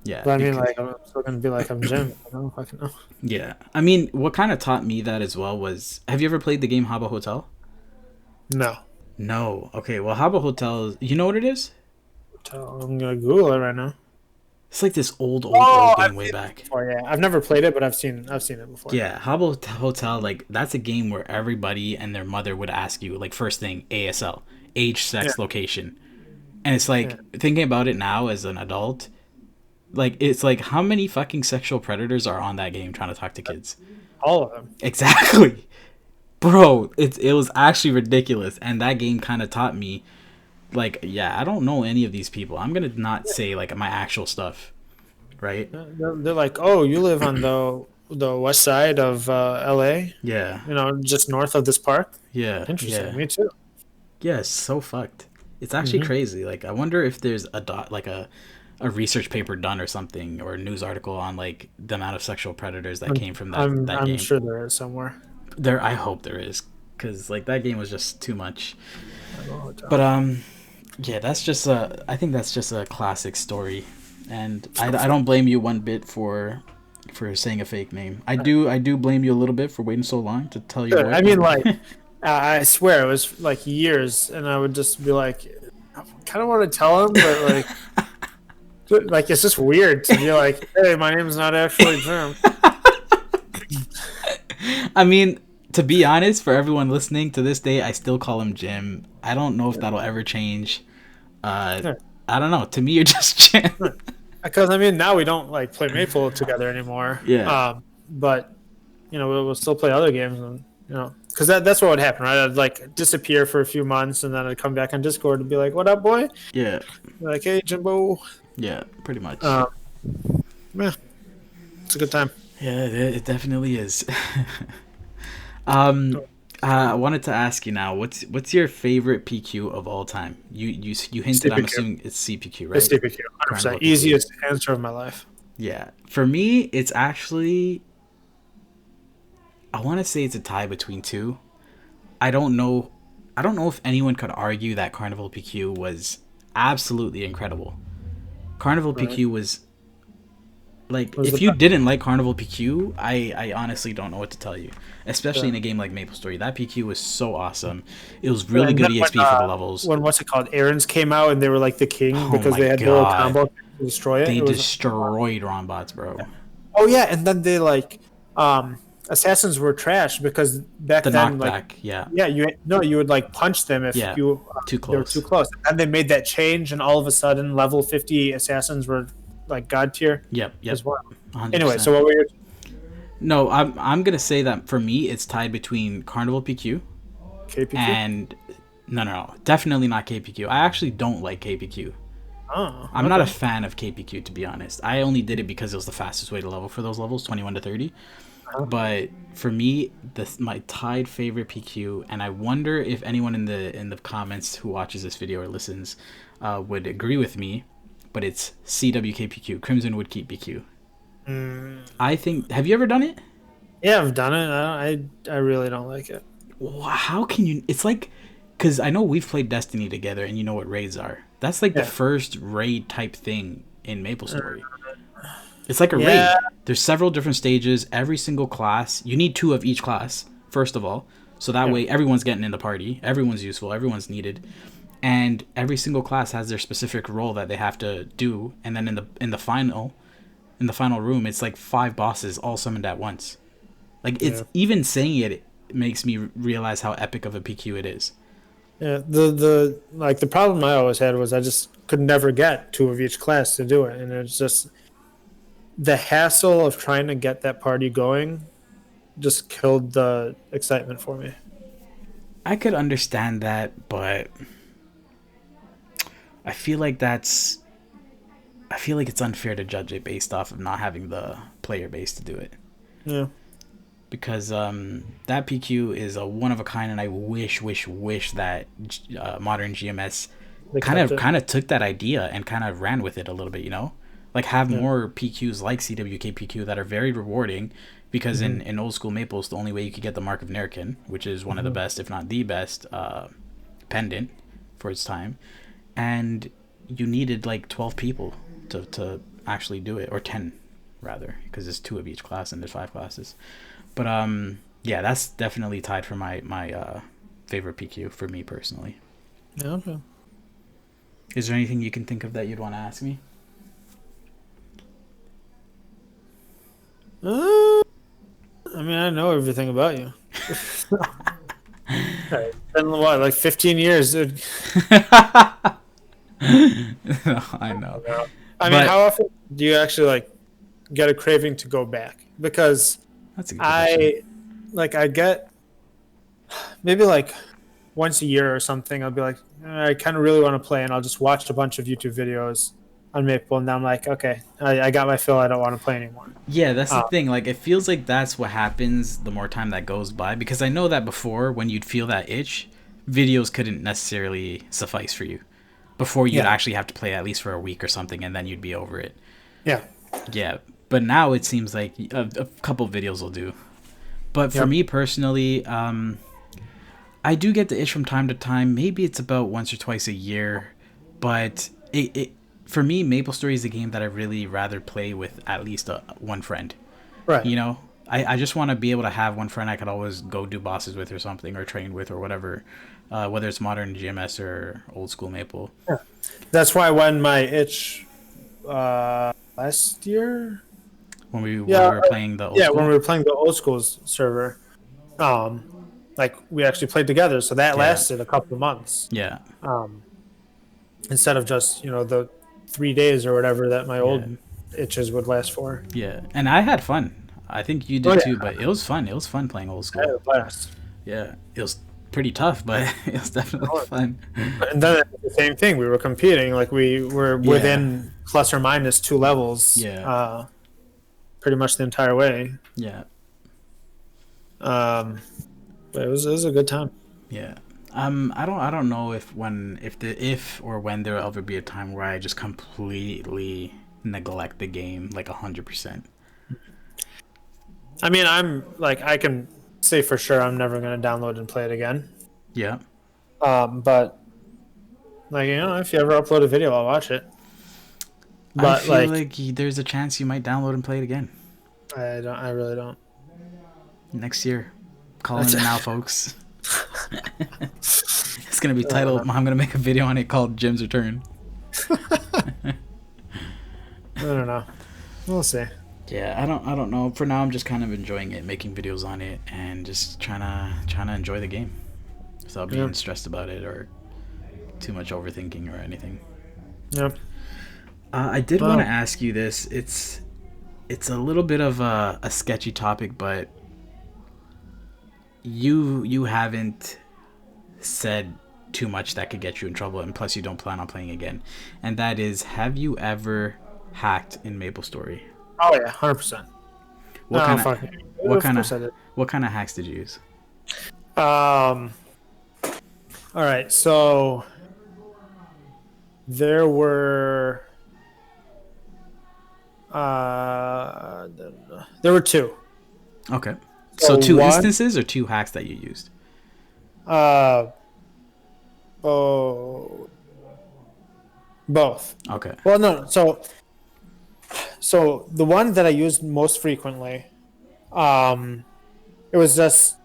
S1: Yeah,
S2: but I mean,
S1: because
S2: like, I'm still gonna be like, I'm Jim. I don't fucking know.
S1: yeah. I mean, what kind of taught me that as well was, have you ever played the game Habbo Hotel?
S2: No.
S1: No. Okay, well, Habbo Hotel, you know what it is?
S2: I'm gonna Google it right now.
S1: It's like this
S2: Oh,
S1: old
S2: I've
S1: game way
S2: seen it
S1: back.
S2: before. Yeah, I've never played it, but I've seen it before.
S1: Yeah, Habbo Hotel, like that's a game where everybody and their mother would ask you, like first thing, ASL, age,
S2: Yeah,
S1: sex, location. And it's like
S2: yeah,
S1: thinking about it now as an adult, like it's like how many fucking sexual predators are on that game trying to talk to kids?
S2: all of them.
S1: Exactly. Bro, it was actually ridiculous, and that game kind of taught me like, yeah, I don't know any of these people. I'm going to not say like my actual stuff, right?
S2: They're like, oh, you live on the west side of LA,
S1: Yeah.
S2: just north of this park.
S1: Yeah.
S2: Interesting.
S1: Yeah.
S2: Me too.
S1: Yeah, it's so fucked. It's actually
S2: Hmm.
S1: crazy. Like I wonder if there's a a research paper done or something, or a news article on like the amount of sexual predators that
S2: I'm
S1: came from that
S2: I'm
S1: game.
S2: sure there is somewhere.
S1: There, I hope there is, because like that game was just too much. But yeah, that's just a. I think that's just a classic story, and I don't blame you one bit for saying a fake name. I do blame you a little bit for waiting so long to tell your wife.
S2: I mean, like, I swear it was like years, and I would just be like, I kind of want to tell him, but like it's just weird to be like, hey, my name's not actually Jim.
S1: I mean, to be honest, for everyone listening to this day, I still call him Jim. I don't know if that'll ever change. I don't know. To me, you're just Jim.
S2: Because I mean, now we don't like play Maple together anymore.
S1: Yeah.
S2: But we'll still play other games, and because that's what would happen, right? I'd like disappear for a few months, and then I'd come back on Discord and be like, "What up, boy?"
S1: Yeah.
S2: Like, "Hey, Jimbo."
S1: Yeah, pretty much.
S2: Yeah, it's a good time.
S1: Yeah, it definitely is. I wanted to ask you now, what's your favorite PQ of all time? You hinted,
S2: CPQ.
S1: I'm assuming it's CPQ, right?
S2: It's CPQ, 100%. Easiest answer of my life.
S1: Yeah, for me, it's actually, I want to say it's a tie between two. I don't know if anyone could argue that Carnival PQ was absolutely incredible. Carnival PQ was like, if you didn't like Carnival PQ, I honestly don't know what to tell you. Especially in a game like MapleStory. That PQ was so awesome. It was really good EXP for the levels.
S2: When what's it called? Aaron's came out and they were like the king because they had the little combo to destroy it.
S1: They destroyed Rombots, bro.
S2: Oh yeah, and then they like assassins were trash because back then
S1: knockback,
S2: like
S1: yeah,
S2: you would like punch them if you
S1: too close.
S2: They were too close. And they made that change, and all of a sudden level 50 assassins were like god tier.
S1: Yep.
S2: As well.
S1: 100%.
S2: Anyway, so what were your?
S1: No, I'm gonna say that for me it's tied between Carnival PQ,
S2: KPQ?
S1: and no, definitely not KPQ. I actually don't like KPQ.
S2: Oh,
S1: I'm not a fan of KPQ, to be honest. I only did it because it was the fastest way to level for those levels, 21 to 30. But for me, my tied favorite PQ, and I wonder if anyone in the comments who watches this video or listens would agree with me, but it's CWKPQ, Crimson Woodkeep PQ. I think. Have you ever done it?
S2: Yeah, I've done it. I really don't like it.
S1: How can you? It's like, because I know we've played Destiny together, and you know what raids are. That's like the first raid type thing in MapleStory. It's like a raid. There's several different stages. Every single class, you need 2 of each class, first of all. So that way everyone's getting in the party. Everyone's useful. Everyone's needed. And every single class has their specific role that they have to do. And then in the final room, it's like 5 bosses all summoned at once. Like, it's even saying it makes me realize how epic of a PQ it is.
S2: Yeah, the problem I always had was I just could never get 2 of each class to do it, and it's just the hassle of trying to get that party going just killed the excitement for me.
S1: I could understand that, but I feel like it's unfair to judge it based off of not having the player base to do it.
S2: Yeah.
S1: Because that PQ is a one of a kind, and I wish that modern GMS kind of took that idea and kind of ran with it a little bit, like have more PQs like CWK PQ that are very rewarding, because in old school Maples, the only way you could get the Mark of Nerkin, which is one of the best, if not the best, pendant for its time, and you needed like 12 people to actually do it, or 10 rather, because it's 2 of each class and there's 5 classes. But yeah, that's definitely tied for my favorite PQ for me personally.
S2: Yeah, okay.
S1: Is there anything you can think of that you'd want to ask me?
S2: I mean, I know everything about you. It's been what, like 15 years, dude?
S1: No, I know.
S2: I mean, how often do you actually like get a craving to go back? Because
S1: that's a good question.
S2: I get maybe like once a year or something. I'll be like, I kind of really want to play, and I'll just watch a bunch of YouTube videos on Maple, and then I'm like, okay, I got my fill. I don't want to play anymore.
S1: Yeah, that's the thing. Like, it feels like that's what happens the more time that goes by, because I know that before, when you'd feel that itch, videos couldn't necessarily suffice for you. before you'd
S2: Yeah.
S1: actually have to play at least for a week or something, and then you'd be over it.
S2: Yeah.
S1: Yeah, but now it seems like a couple videos will do. But for
S2: Yep.
S1: me personally, I do get the itch from time to time. Maybe it's about once or twice a year, but it for me, MapleStory is a game that I really rather play with at least one friend.
S2: Right.
S1: You know, I just want to be able to have one friend I could always go do bosses with or something, or train with or whatever, whether it's modern GMS or old school Maple.
S2: Yeah. That's why when my itch last year,
S1: When we
S2: yeah,
S1: were playing the old
S2: yeah,
S1: school.
S2: when we were playing the old schools server, like we actually played together, so that
S1: Yeah.
S2: lasted a couple of months.
S1: Yeah.
S2: Instead of just the 3 days or whatever that my
S1: Yeah.
S2: old itches would last for.
S1: Yeah, and I had fun. I think you did
S2: Oh, yeah.
S1: too, but it was fun. It was fun playing old
S2: I had
S1: school.
S2: a blast.
S1: Yeah, it was pretty tough, but it was definitely fun.
S2: And then the same thing, we were competing, like we were within plus or minus 2 levels.
S1: Yeah.
S2: Pretty much the entire way.
S1: Yeah.
S2: But it was a good time.
S1: Yeah. I don't know if when there will ever be a time where I just completely neglect the game like 100%.
S2: I mean, I can say for sure I'm never going to download and play it again.
S1: Yeah.
S2: But if you ever upload a video, I'll watch it.
S1: But I feel like there's a chance you might download and play it again.
S2: I really don't.
S1: Next year. Call in now, folks. It's gonna be titled. I'm gonna make a video on it called Jim's Return.
S2: I don't know. We'll see.
S1: Yeah, I don't know. For now, I'm just kind of enjoying it, making videos on it, and just trying to enjoy the game, without being stressed about it or too much overthinking or anything.
S2: Yep.
S1: I did want to ask you this. It's a little bit of a sketchy topic, but you haven't said too much that could get you in trouble, and plus you don't plan on playing again. And that is, have you ever hacked in MapleStory?
S2: Oh yeah, 100%.
S1: What kind of hacks did you use?
S2: All right, so there were two.
S1: Okay. So two instances or two hacks that you used?
S2: Both.
S1: Okay.
S2: Well, no. So the one that I used most frequently, it was just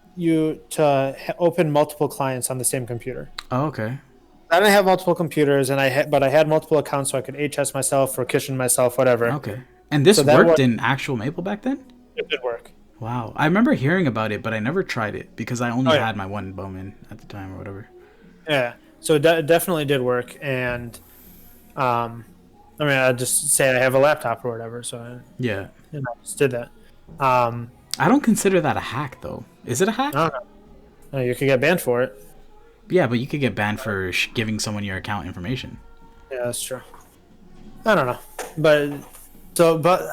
S2: open multiple clients on the same computer.
S1: Oh, okay.
S2: I didn't have multiple computers, but I had multiple accounts, so I could HS myself or kitchen myself, whatever.
S1: Okay. And this worked in actual Maple back then?
S2: It did work.
S1: Wow. I remember hearing about it, but I never tried it because I only had my one Bowman at the time or whatever.
S2: Yeah. So it definitely did work. And, I just say I have a laptop or whatever. So I just did that.
S1: I don't consider that a hack, though. Is it a hack?
S2: No, you could get banned for it.
S1: Yeah, but you could get banned for giving someone your account information.
S2: Yeah, that's true. I don't know. But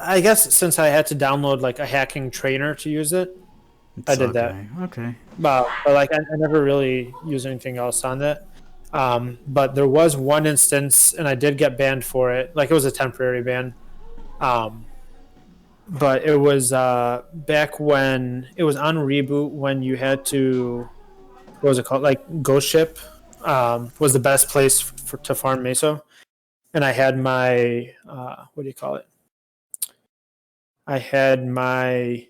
S2: I guess since I had to download like a hacking trainer to use it, I did that.
S1: Okay.
S2: But like I never really used anything else on that. But there was one instance, and I did get banned for it. Like it was a temporary ban. But it was back when it was on Reboot when you had to, what was it called? Like Ghost Ship was the best place to farm Meso. And I had my, what do you call it? I had my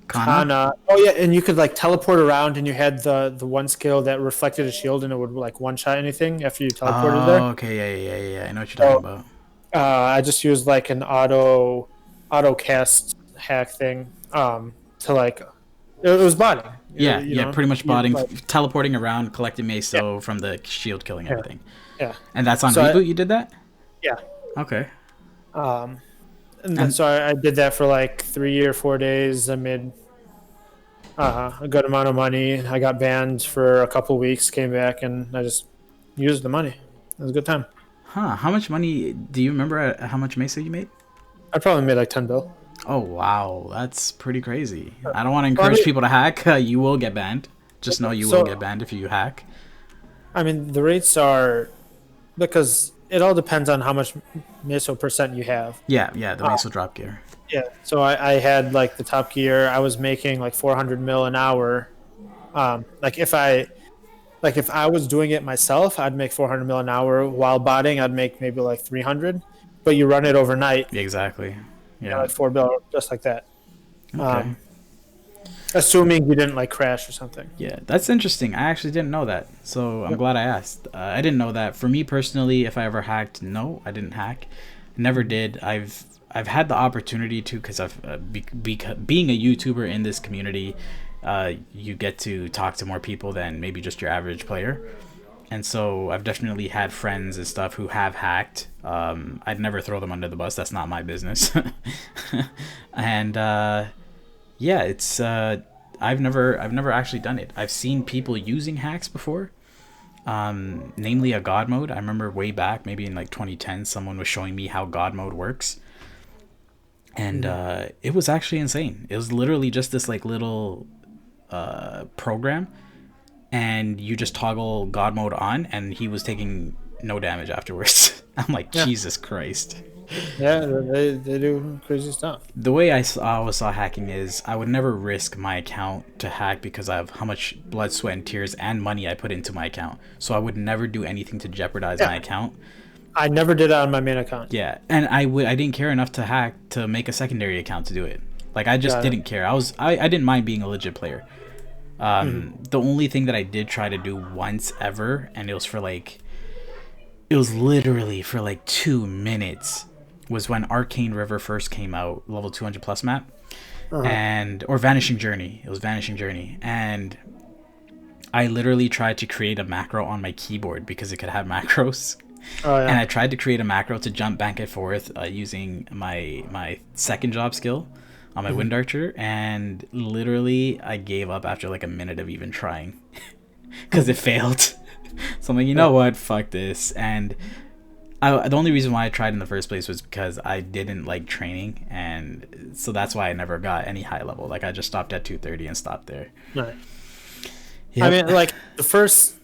S2: Kana. Oh yeah, and you could like teleport around, and you had the one skill that reflected a shield, and it would like one shot anything after you teleported there.
S1: Oh, okay, yeah. I know what you're talking about.
S2: I just used like an auto cast hack thing to like it was botting.
S1: Yeah, pretty much botting, teleporting around, collecting Meso from the shield, killing everything.
S2: Yeah,
S1: and that's on Reboot. You did that?
S2: Yeah.
S1: Okay.
S2: And so I did that for like 3 or 4 days. I made a good amount of money. I got banned for a couple weeks, came back, and I just used the money. It was a good time.
S1: Huh. How much money, do you remember how much Meso you made?
S2: I probably made like 10 bill.
S1: Oh, wow. That's pretty crazy. I don't want to encourage people to hack. You will get banned. Just know you will get banned if you hack.
S2: I mean, the rates are because it all depends on how much miso percent you have.
S1: Yeah, yeah, the
S2: Uh,
S1: Maso drop gear.
S2: yeah. So I had like the top gear. I was making like 400 mil an hour. Like if I was doing it myself, I'd make 400 mil an hour. While botting, I'd make maybe like 300. But you run it overnight,
S1: Yeah, exactly.
S2: you got
S1: Yeah.
S2: like 4 bill just like that.
S1: Okay.
S2: Um, assuming you didn't like crash or something.
S1: Yeah, that's interesting. I actually didn't know that, so I'm
S2: Yep.
S1: glad I asked. I didn't know that. For me personally, if I ever hacked, no, I didn't hack. Never did. I've had the opportunity to because being a YouTuber in this community, you get to talk to more people than maybe just your average player, and so I've definitely had friends and stuff who have hacked. I'd never throw them under the bus. That's not my business. And yeah, it's I've never actually done it. I've seen people using hacks before, namely a God mode. I remember way back, maybe in like 2010, someone was showing me how God mode works, and
S2: Mhm.
S1: it was actually insane. It was literally just this like little program, and you just toggle God mode on, and he was taking no damage afterwards. I'm like,
S2: Yeah.
S1: Jesus Christ.
S2: Yeah. They do crazy stuff.
S1: The way I always saw hacking is I would never risk my account to hack because of how much blood, sweat, and tears and money I put into my account. So I would never do anything to jeopardize
S2: Yeah.
S1: my account.
S2: I never did it on my main account.
S1: Yeah, and I didn't care enough to hack to make a secondary account to do it. Like I just
S2: Got it.
S1: didn't care. I didn't mind being a legit player.
S2: Mhm.
S1: The only thing that I did try to do once ever, and it was literally for like 2 minutes, was when Arcane River first came out, level 200 plus map,
S2: Uh-huh.
S1: and or Vanishing Journey. It was Vanishing Journey, and I literally tried to create a macro on my keyboard because it could have macros.
S2: Oh
S1: And
S2: yeah.
S1: I tried to create a macro to jump back and forth using my second job skill on my
S2: Mhm.
S1: Wind Archer, and literally I gave up after like a minute of even trying because it failed. So I'm like, you
S2: Yeah.
S1: know what, fuck this. And the only reason why I tried in the first place was because I didn't like training, and so that's why I never got any high level. Like I just stopped at 230 and stopped there.
S2: Right. I
S1: Yep.
S2: mean, like the first,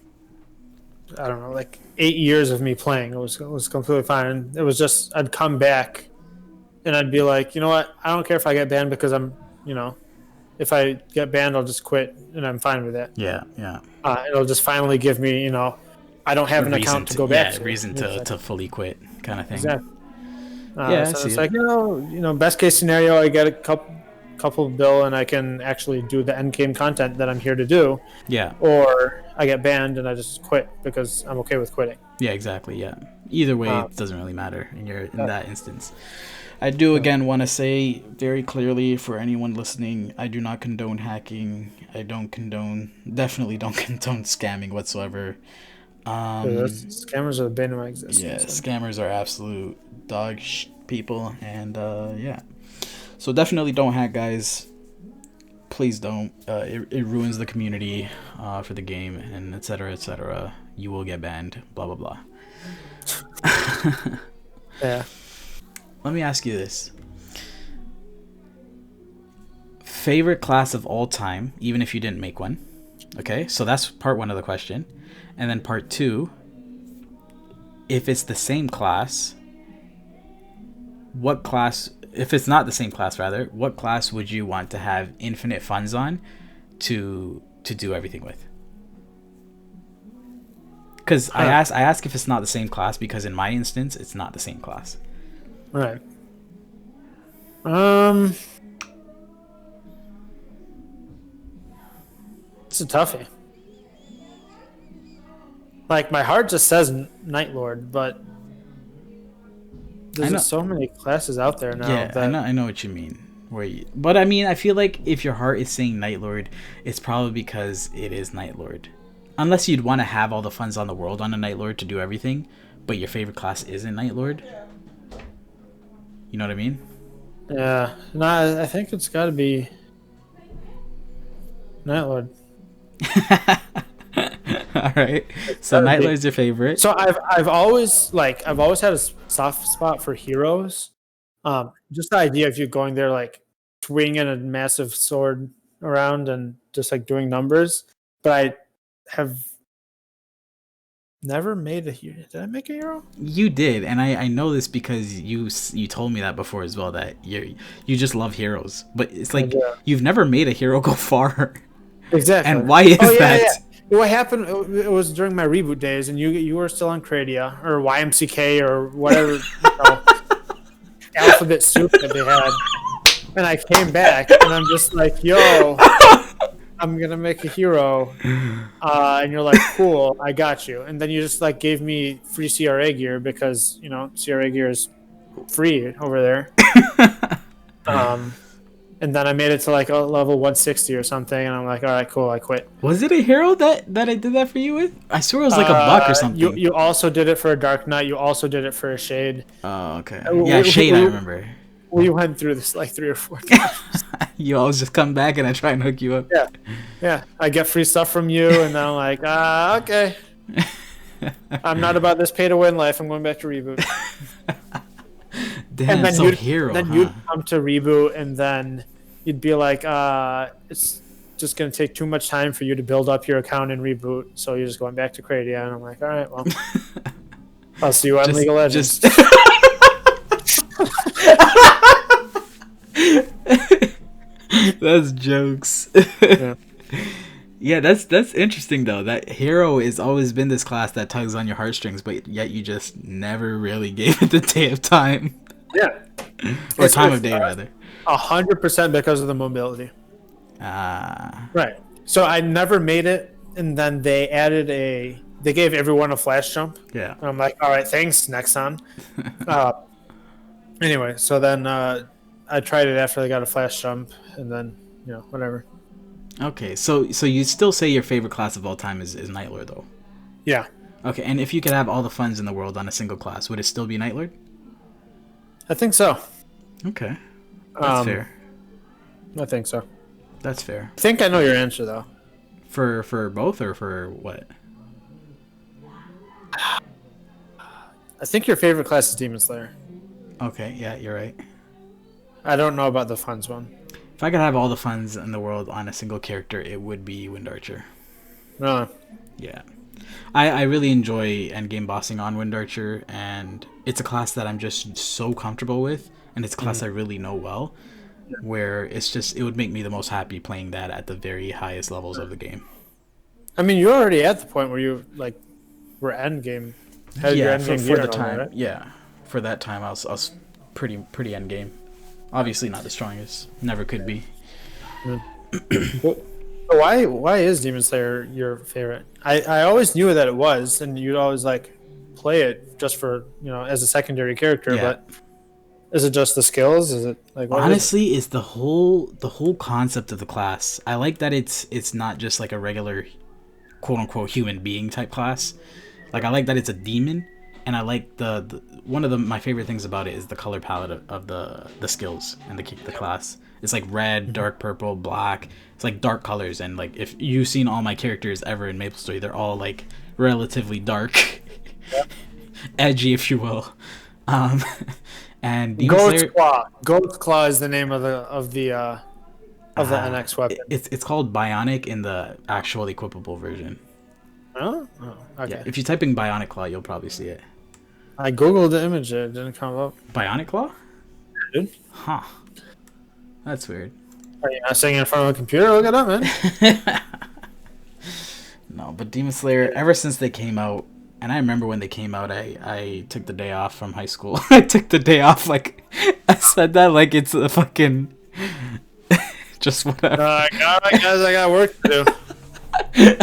S2: I don't know, like 8 years of me playing, it was completely fine. And it was just I'd come back and I'd be like, you know what? I don't care if I get banned because if I get banned, I'll just quit and I'm fine with it.
S1: Yeah, yeah.
S2: It'll just finally give me, I don't
S1: A
S2: have an
S1: reason
S2: account to
S1: to
S2: go back
S1: yeah,
S2: to.
S1: reason
S2: It's
S1: to
S2: like,
S1: fully quit kind of thing.
S2: exactly.
S1: Yeah, I
S2: So
S1: see
S2: it's
S1: it.
S2: like, best case scenario, I get a couple bill and I can actually do the end game content that I'm here to do,
S1: Yeah.
S2: or I get banned and I just quit because I'm okay with quitting.
S1: Yeah, exactly. Yeah. Either way,
S2: Uh,
S1: it doesn't really matter in
S2: uh,
S1: that instance. I do
S2: uh,
S1: again want to say very clearly for anyone listening, I do not condone hacking. I don't condone, definitely don't condone scamming whatsoever.
S2: Scammers are the bane of my
S1: Yeah,
S2: existence.
S1: scammers are absolute people, and yeah. So definitely don't hack, guys. Please don't. It ruins the community for the game, and etc. etc. You will get banned. Blah blah blah.
S2: Yeah.
S1: Let me ask you this. Favorite class of all time, even if you didn't make one. Okay, so that's part one of the question. And then part two, if it's the same class, what class, if it's not the same class rather, what class would you want to have infinite funds on to do everything with? Because
S2: Huh.
S1: I ask if it's not the same class because in my instance, it's not the same class.
S2: Right. Um, it's a toughie. Like my heart just says Night Lord, but
S1: I
S2: there's
S1: know.
S2: just so many classes out there now
S1: Yeah,
S2: that
S1: I know what you mean. But I mean, I feel like if your heart is saying Night Lord, it's probably because it is Night Lord. Unless you'd want to have all the funds on the world on a Night Lord to do everything, but your favorite class isn't Night Lord. You know what I mean?
S2: yeah. No, I think it's got to be Night Lord.
S1: All right.
S2: It's
S1: So
S2: got to
S1: Night
S2: be.
S1: Lord's your favorite.
S2: So I've always had a soft spot for heroes. Just the idea of you going there like swinging a massive sword around and just like doing numbers. But I have Never made a hero. Did I make a hero?
S1: You did, and I know this because you told me that before as well, that you just love heroes, but it's like you've never made a hero go far.
S2: Exactly.
S1: And why
S2: Oh
S1: is
S2: yeah,
S1: that?
S2: yeah. What happened? It was during my reboot days, and you were still on Cradia or YMCK or whatever alphabet soup that they had. And I came back, and I'm just like, yo, I'm gonna make a hero, and you're like, cool, I got you. And then you just like gave me free CRA gear because CRA gear is free over there. Um, and then I made it to like a level 160 or something, and I'm like, all right, cool, I quit.
S1: Was it a hero that I did that for you with? I swear it was like a buck or something.
S2: You also did it for a Dark Knight. You also did it for a Shade.
S1: Oh, okay. Yeah, Shade, I remember.
S2: We went through this like 3 or 4 times.
S1: You always just come back and I try and hook you up.
S2: Yeah, yeah. I get free stuff from you, and then I'm like, okay. I'm not about this pay to win life. I'm going back to reboot.
S1: Damn,
S2: And then
S1: so hero.
S2: Then you'd come to reboot, and then you'd be like, it's just gonna take too much time for you to build up your account and reboot. So you're just going back to Cradia, and I'm like, all right, well, I'll see you on League of Legends.
S1: That's jokes. Yeah, that's interesting though. That hero has always been this class that tugs on your heartstrings, but yet you just never really gave it the day of time.
S2: Yeah,
S1: or time of day rather.
S2: 100% because of the mobility. Right. So I never made it, and then they added they gave everyone a flash jump.
S1: Yeah.
S2: And I'm like, all right, thanks, Nexon. Anyway, so then I tried it after they got a flash jump, and then whatever.
S1: Okay, so you still say your favorite class of all time is Nightlord though?
S2: Yeah.
S1: Okay, and if you could have all the funds in the world on a single class, would it still be Nightlord?
S2: I think so.
S1: Okay, that's fair.
S2: I think so.
S1: That's fair.
S2: I think I know your answer though.
S1: For both or for what?
S2: I think your favorite class is Demon Slayer.
S1: Okay, yeah, you're right.
S2: I don't know about the funds one.
S1: If I could have all the funds in the world on a single character, it would be Wind Archer.
S2: No.
S1: Yeah. I really enjoy endgame bossing on Wind Archer, and it's a class that I'm just so comfortable with, and it's a class I really know well, where it would make me the most happy playing that at the very highest levels of the game.
S2: I mean, you're already at the point where you were endgame.
S1: Yeah, for the time. Right? Yeah, for that time, I was pretty endgame. Obviously not the strongest. Never could be.
S2: Well, why is Demon Slayer your favorite? I always knew that it was, and you'd always play it just for as a secondary character. Yeah. But is it just the skills? Is it
S1: honestly? It's the whole concept of the class. I like that it's not just like a regular quote unquote human being type class. Like I like that it's a demon. And I like one of my favorite things about it is the color palette of the skills and the class. It's like red, dark purple, black. It's like dark colors, and like if you've seen all my characters ever in MapleStory, they're all like relatively dark, edgy, if you will. And
S2: Goat's Claw is the name of the NX weapon.
S1: It's called Bionic in the actual equipable version.
S2: Oh, okay.
S1: Yeah, if you type in Bionic Claw, you'll probably see it.
S2: I googled the image, it didn't come up.
S1: Bionic Claw?
S2: Dude.
S1: Huh. That's weird.
S2: Are you not sitting in front of a computer? Look it up, man.
S1: No, but Demon Slayer, ever since they came out, and I remember when they came out, I took the day off from high school. I took the day off, I said that like it's a fucking... just whatever.
S2: I got work to do.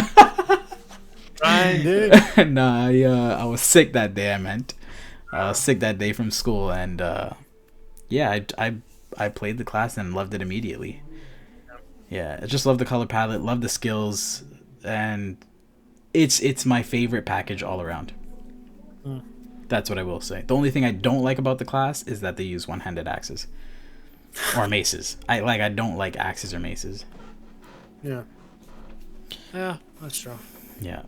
S1: Nah, I was sick that day. I meant I was sick that day from school, and yeah, I played the class and loved it immediately. Yeah, I just love the color palette, love the skills, and it's my favorite package all around. That's what I will say. The only thing I don't like about the class is that they use one-handed axes or maces. I don't like axes or maces.
S2: Yeah, that's true.
S1: Yeah.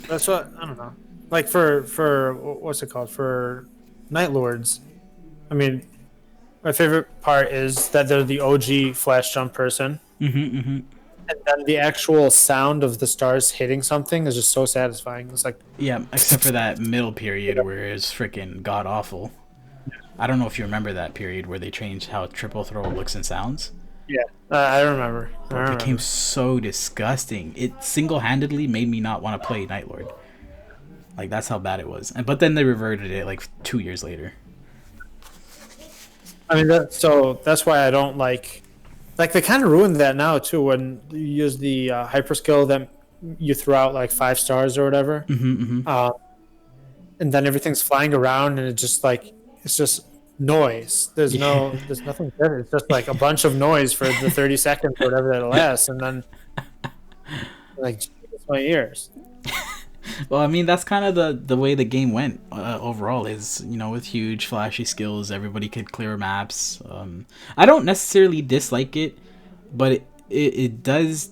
S2: That's what I don't know. Like for what's it called, for Night Lords. I mean, my favorite part is that they're the OG flash jump person, and then the actual sound of the stars hitting something is just so satisfying. It's like,
S1: Yeah, except for that middle period where it's freaking god awful. I don't know if you remember that period where they changed how triple throw looks and sounds.
S2: yeah, I remember. I
S1: Bro, it became
S2: remember.
S1: so disgusting. It single-handedly made me not want to play Night Lord. Like, that's how bad it was. But then they reverted it like 2 years later.
S2: I mean, so that's why I don't like they kind of ruined that now too when you use the hyper skill that you throw out like 5 stars or whatever, and then everything's flying around and it's just noise.
S1: Yeah.
S2: There's nothing there. It's just like a bunch of noise for the 30 seconds or whatever that lasts, and then like Jesus, my ears.
S1: Well, I mean, that's kind of the way the game went overall. Is with huge flashy skills, everybody could clear maps. I don't necessarily dislike it, but it does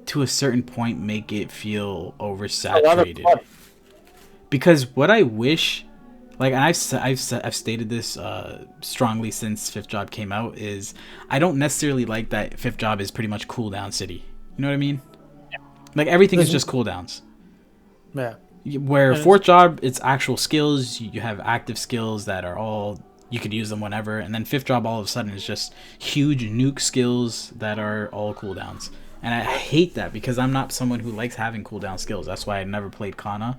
S1: to a certain point make it feel
S2: A lot of
S1: oversaturated. Because what I wish, like, and I've stated this strongly since Fifth Job came out, is I don't necessarily like that Fifth Job is pretty much cooldown city. You know what I mean? Like, everything is just cooldowns.
S2: yeah.
S1: Where fourth job, it's actual skills. You have active skills that are all, you could use them whenever, and then fifth job all of a sudden is just huge nuke skills that are all cooldowns. And I hate that because I'm not someone who likes having cooldown skills. That's why I never played Kana.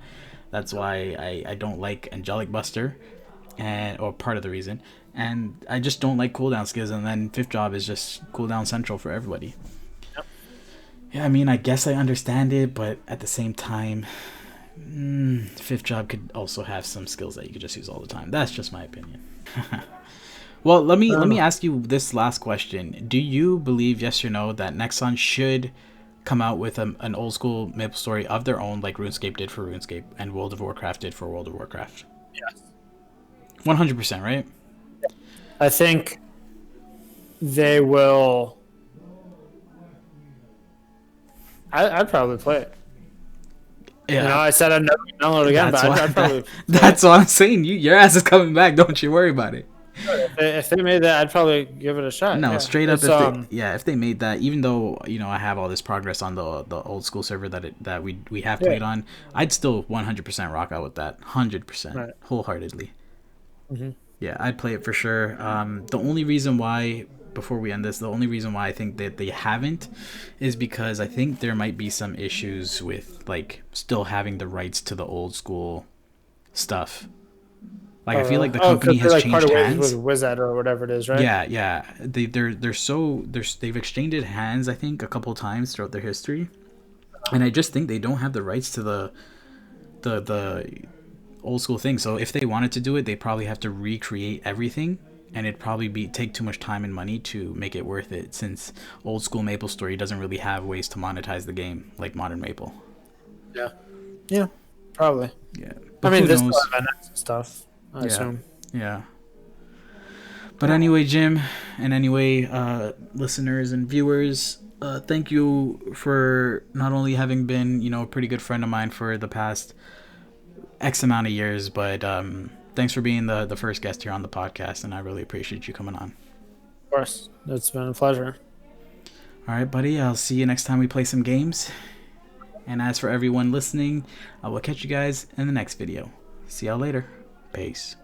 S1: That's why I don't like Angelic Buster, or part of the reason. And I just don't like cooldown skills. And then fifth job is just cooldown central for everybody.
S2: Yep.
S1: Yeah, I mean, I guess I understand it, but at the same time, fifth job could also have some skills that you could just use all the time. That's just my opinion. Well, let me ask you this last question. Do you believe, yes or no, that Nexon should come out with an old school MapleStory of their own, like RuneScape did for RuneScape and World of Warcraft did for World of Warcraft?
S2: Yes.
S1: 100%, right?
S2: I think they will. I'd probably play it.
S1: Yeah.
S2: I said I'd never download again, but I'd probably.
S1: That's what I'm saying. Your ass is coming back. Don't you worry about it.
S2: If they made that, I'd probably give it a shot.
S1: No,
S2: yeah.
S1: straight up. If they made that, even though I have all this progress on the old school server that we have played on, I'd still 100% rock out with that, 100%, wholeheartedly.
S2: Mm-hmm.
S1: Yeah, I'd play it for sure. The only reason why, before we end this, the only reason why I think that they haven't is because I think there might be some issues with like still having the rights to the old school stuff. Like I feel like the company has changed hands
S2: with Wizard or whatever it is, right?
S1: Yeah. They've exchanged hands, I think, a couple times throughout their history, and I just think they don't have the rights to the old school thing. So if they wanted to do it, they probably have to recreate everything, and it'd probably take too much time and money to make it worth it. Since old school MapleStory doesn't really have ways to monetize the game like modern Maple.
S2: Yeah, probably.
S1: Yeah,
S2: I mean, there's a lot of NX stuff. I assume.
S1: Yeah. But anyway, Jim, and anyway, listeners and viewers, thank you for not only having been, a pretty good friend of mine for the past X amount of years, but thanks for being the first guest here on the podcast, and I really appreciate you coming on.
S2: Of course. It's been a pleasure.
S1: All right, buddy. I'll see you next time we play some games. And as for everyone listening, I will catch you guys in the next video. See y'all later. Peace.